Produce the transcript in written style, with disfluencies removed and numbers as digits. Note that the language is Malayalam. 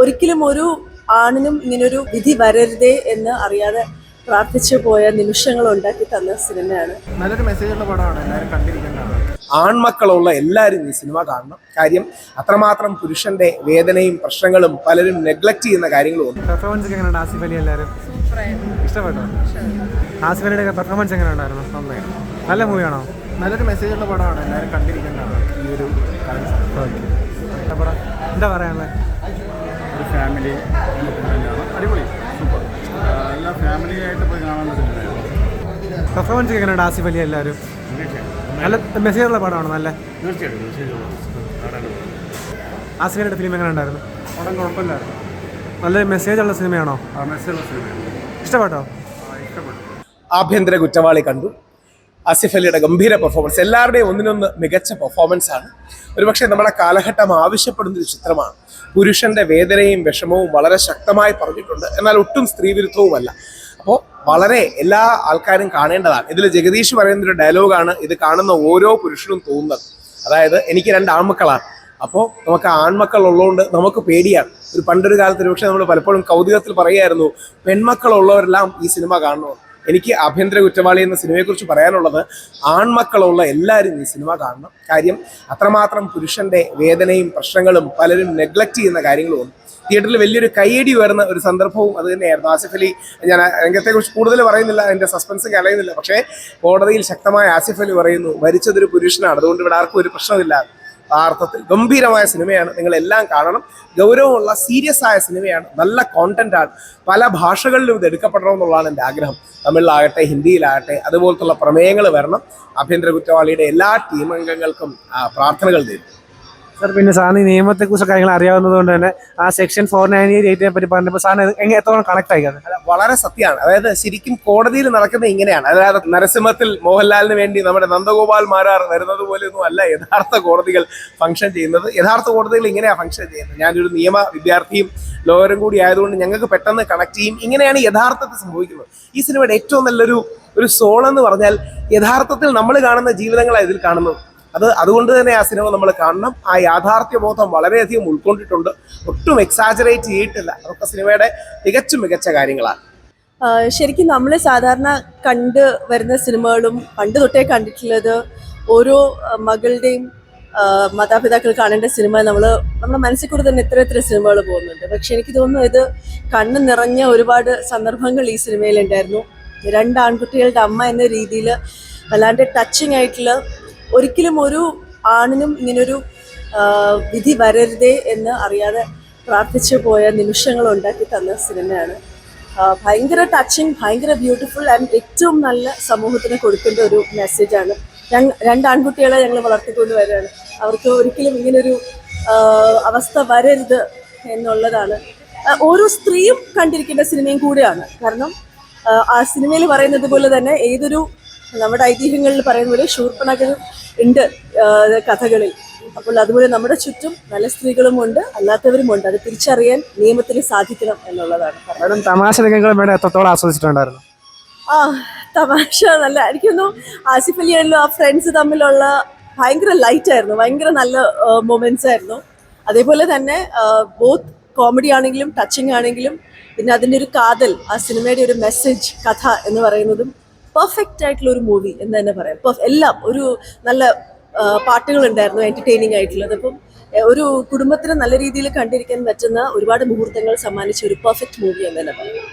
ഒരിക്കലും ഒരു ആണിനും ഇങ്ങനൊരു വിധി വരരുതേ എന്ന് അറിയാതെ പ്രാർത്ഥിച്ചു പോയ നിമിഷങ്ങൾ ഉണ്ടാക്കി തന്ന സിനിമയാണ്. നല്ലൊരു മെസ്സേജുള്ള പടമാണ്, എല്ലാവരും കണ്ടിരിക്കേണ്ടതാണ്. ആൺമക്കളുള്ള എല്ലാവരും ഈ സിനിമ കാണണം. കാര്യം അത്രമാത്രം പുരുഷന്റെ വേദനയും പ്രശ്നങ്ങളും പലരും നെഗ്ലക്ട് ചെയ്യുന്ന കാര്യങ്ങളും ഉണ്ട്. പെർഫോമൻസ് എങ്ങനെയുണ്ട്? ആസിഫ് അലി എല്ലാവരും ഇഷ്ടപ്പെട്ടോ? ആസിഫ് അലിയുടെ പെർഫോമൻസ് എങ്ങനെ ഉണ്ടായിരുന്നു? നല്ല മൂവിയാണോ? നല്ലൊരു മെസ്സേജുള്ള പടമാണ്, എല്ലാവരും കണ്ടിരിക്കേണ്ടതാണ് ഈ ഒരു എന്താ പറയാനുള്ളത്? ഒരു ഫാമിലി അടിപൊളി, സൂപ്പർ, എല്ലാ ഫാമിലിയായിട്ട് പോയി കാണാനുള്ള സിനിമയാണ്. പെർഫോമൻസ് എങ്ങനെയുണ്ട്? ആസിഫ് അലി എല്ലാവരും നല്ല മെസ്സേജുള്ള പടമാണ്. നല്ല തീർച്ചയായിട്ടും ആസിഫ് അലിയുടെ ഫിലിം എങ്ങനെ ഉണ്ടായിരുന്നു? പടം കുഴപ്പമില്ലായിരുന്നു. നല്ലൊരു മെസ്സേജുള്ള സിനിമയാണോ? മെസ്സേജുള്ള സിനിമയാണ്. ഇഷ്ടപ്പെട്ടോ? ഇഷ്ടപ്പെട്ടു. ആഭ്യന്തര കുറ്റവാളി കണ്ടു. ആസിഫ് അലിയുടെ ഗംഭീര പെർഫോമൻസ്, എല്ലാവരുടെയും ഒന്നിനൊന്ന് മികച്ച പെർഫോമൻസ് ആണ്. ഒരുപക്ഷെ നമ്മുടെ കാലഘട്ടം ആവശ്യപ്പെടുന്ന ഒരു ചിത്രമാണ്. പുരുഷന്റെ വേദനയും വിഷമവും വളരെ ശക്തമായി പറഞ്ഞിട്ടുണ്ട്, എന്നാൽ ഒട്ടും സ്ത്രീവിരുദ്ധവുമല്ല. അപ്പോൾ വളരെ എല്ലാ ആൾക്കാരും കാണേണ്ടതാണ്. ഇതിൽ ജഗദീഷ് പറയുന്നൊരു ഡയലോഗാണ് ഇത് കാണുന്ന ഓരോ പുരുഷനും തോന്നുന്നത്. അതായത് എനിക്ക് 2 ആൺമക്കളാണ്, അപ്പോൾ നമുക്ക് ആൺമക്കൾ ഉള്ളതുകൊണ്ട് നമുക്ക് പേടിയാണ്. പണ്ടൊരു കാലത്ത് ഒരുപക്ഷെ നമ്മൾ പലപ്പോഴും കൗതുകത്തിൽ പറയുമായിരുന്നു പെൺമക്കളുള്ളവരെല്ലാം ഈ സിനിമ കാണണമെന്ന്. എനിക്ക് ആഭ്യന്തര കുറ്റവാളി എന്ന സിനിമയെക്കുറിച്ച് പറയാനുള്ളത് ആൺമക്കളുള്ള എല്ലാവരും ഈ സിനിമ കാണണം. കാര്യം അത്രമാത്രം പുരുഷന്റെ വേദനയും പ്രശ്നങ്ങളും പലരും നെഗ്ലക്ട് ചെയ്യുന്ന കാര്യങ്ങളും ഉണ്ട്. തിയേറ്ററിൽ വലിയൊരു കയ്യടി വരുന്ന ഒരു സന്ദർഭവും അത് തന്നെയായിരുന്നു. ആസിഫ് അലി, ഞാൻ രംഗത്തെക്കുറിച്ച് കൂടുതൽ പറയുന്നില്ല, അതിൻ്റെ സസ്പെൻസ് കളയുന്നില്ല, പക്ഷേ കോടതിയിൽ ശക്തമായ ആസിഫ് അലി പറയുന്നു മരിച്ചതൊരു പുരുഷനാണ്, അതുകൊണ്ട് ഇവിടെ ആർക്കും ഒരു പ്രശ്നമില്ല. ആ അർത്ഥത്തിൽ ഗംഭീരമായ സിനിമയാണ്, നിങ്ങളെല്ലാം കാണണം. ഗൗരവമുള്ള സീരിയസ് ആയ സിനിമയാണ്, നല്ല കോണ്ടന്റാണ്. പല ഭാഷകളിലും ഇത് എടുക്കപ്പെടണമെന്നുള്ളതാണ് എൻ്റെ ആഗ്രഹം. തമിഴിലാകട്ടെ ഹിന്ദിയിലാകട്ടെ അതുപോലത്തുള്ള പ്രമേയങ്ങൾ വരണം. ആഭ്യന്തര കുറ്റവാളിയുടെ എല്ലാ ടീം അംഗങ്ങൾക്കും പ്രാർത്ഥനകൾ തരും. സാർ, പിന്നെ സാറിന് നിയമത്തെക്കുറിച്ച് കാര്യങ്ങൾ അറിയാവുന്നത് കൊണ്ട് തന്നെ ആ സെക്ഷൻ 498 പറ്റി പറഞ്ഞപ്പോൾ സാറിന് എത്രത്തോളം കണക്ട് ആയിക്കാതെ? വളരെ സത്യമാണ്. അതായത് ശരിക്കും കോടതിയിൽ നടക്കുന്നത് ഇങ്ങനെയാണ്. അതായത് നരസിംഹത്തിൽ മോഹൻലാലിന് വേണ്ടി നമ്മുടെ നന്ദഗോപാൽ മാരാർ വരുന്നത് പോലെയൊന്നും അല്ല യഥാർത്ഥ കോടതികൾ ഫംഗ്ഷൻ ചെയ്യുന്നത്. യഥാർത്ഥ കോടതികൾ ഇങ്ങനെയാണ് ഫംഗ്ഷൻ ചെയ്യുന്നത്. ഞാനൊരു നിയമ വിദ്യാർത്ഥിയും ലോയറും കൂടി ആയതുകൊണ്ട് ഞങ്ങൾക്ക് പെട്ടെന്ന് കണക്ട് ചെയ്യും. ഇങ്ങനെയാണ് യഥാർത്ഥത്തിൽ സംഭവിക്കുന്നത്. ഈ സിനിമയുടെ ഏറ്റവും നല്ലൊരു സോളെന്ന് പറഞ്ഞാൽ യഥാർത്ഥത്തിൽ നമ്മൾ കാണുന്ന ജീവിതങ്ങളാണ് ഇതിൽ കാണുന്നത്. അതുകൊണ്ട് തന്നെ ആ സിനിമ നമ്മൾ കാണണം. ആ യാഥാർത്ഥ്യ ബോധം വളരെയധികം ഉൾക്കൊണ്ടിട്ടുണ്ട്, ഒട്ടും എക്സാജറേറ്റ് ചെയ്തിട്ടില്ല. അതൊക്കെ സിനിമയുടെ തികച്ചും മികച്ച കാര്യങ്ങളാണ്. ശരിക്കും നമ്മൾ സാധാരണ കണ്ട് വരുന്ന സിനിമകളും പണ്ട് തൊട്ടേ കണ്ടിട്ടുള്ളത് ഓരോ മകളുടെയും മാതാപിതാക്കൾ കാണേണ്ട സിനിമ നമ്മുടെ മനസ്സിൽ കൂടെ തന്നെ എത്ര സിനിമകൾ പോകുന്നുണ്ട്. പക്ഷെ എനിക്ക് തോന്നുന്നു ഇത് കണ്ണ് നിറഞ്ഞ ഒരുപാട് സന്ദർഭങ്ങൾ ഈ സിനിമയിലുണ്ടായിരുന്നു. 2 ആൺകുട്ടികളുടെ അമ്മ എന്ന രീതിയിൽ വല്ലാണ്ട് ടച്ചിങ് ആയിട്ടുള്ള, ഒരിക്കലും ഒരു ആണിനും ഇങ്ങനൊരു വിധി വരരുതേ എന്ന് അറിയാതെ പ്രാർത്ഥിച്ചു പോയ നിമിഷങ്ങൾ ഉണ്ടാക്കി തന്ന സിനിമയാണ്. ഭയങ്കര ടച്ചിങ്, ഭയങ്കര ബ്യൂട്ടിഫുൾ ആൻഡ് ഏറ്റവും നല്ല സമൂഹത്തിന് കൊടുക്കേണ്ട ഒരു മെസ്സേജാണ്. 2 ആൺകുട്ടികളെ ഞങ്ങൾ വളർത്തിക്കൊണ്ട് വരികയാണ്. അവർക്ക് ഒരിക്കലും ഇങ്ങനൊരു അവസ്ഥ വരരുത് എന്നുള്ളതാണ്. ഓരോ സ്ത്രീയും കണ്ടിരിക്കേണ്ട സിനിമയും കൂടെയാണ്. കാരണം ആ സിനിമയിൽ പറയുന്നത് പോലെ തന്നെ ഏതൊരു നമ്മുടെ ഐതിഹ്യങ്ങളിൽ പറയുന്ന പോലെ ശൂർപ്പണഖയും ഉണ്ട് കഥകളിൽ. അപ്പോൾ അതുപോലെ നമ്മുടെ ചുറ്റും നല്ല സ്ത്രീകളും ഉണ്ട്, അല്ലാത്തവരുമുണ്ട്. അത് തിരിച്ചറിയാൻ നിയമത്തിന് സാധിക്കണം എന്നുള്ളതാണ്. കാരണം തമാശ രംഗങ്ങൾ എത്രത്തോളം ആസ്വദിച്ചിട്ടുണ്ടായിരുന്നു? തമാശ നല്ല, എനിക്കൊന്നും ആസിഫ് അലി ആണല്ലോ ആ ഫ്രണ്ട്സ് തമ്മിലുള്ള ഭയങ്കര ലൈറ്റ് ആയിരുന്നു, ഭയങ്കര നല്ല മൊമെന്റ്സ് ആയിരുന്നു. അതേപോലെ തന്നെ ബോത്ത് കോമഡി ആണെങ്കിലും ടച്ചിങ് ആണെങ്കിലും പിന്നെ അതിൻ്റെ ഒരു കാതൽ, ആ സിനിമയുടെ ഒരു മെസ്സേജ്, കഥ എന്ന് പറയുന്നതും പെർഫെക്റ്റ് ആയിട്ടുള്ള ഒരു മൂവി എന്ന് തന്നെ പറയാം. എല്ലാം ഒരു നല്ല പാട്ടുകളുണ്ടായിരുന്നു, എൻ്റർടൈനിങ് ആയിട്ടുള്ളത്. അപ്പം ഒരു കുടുംബത്തിന് നല്ല രീതിയിൽ കണ്ടിരിക്കാൻ പറ്റുന്ന ഒരുപാട് മുഹൂർത്തങ്ങൾ സമ്മാനിച്ച ഒരു പെർഫെക്റ്റ് മൂവി എന്ന് തന്നെ പറയാം.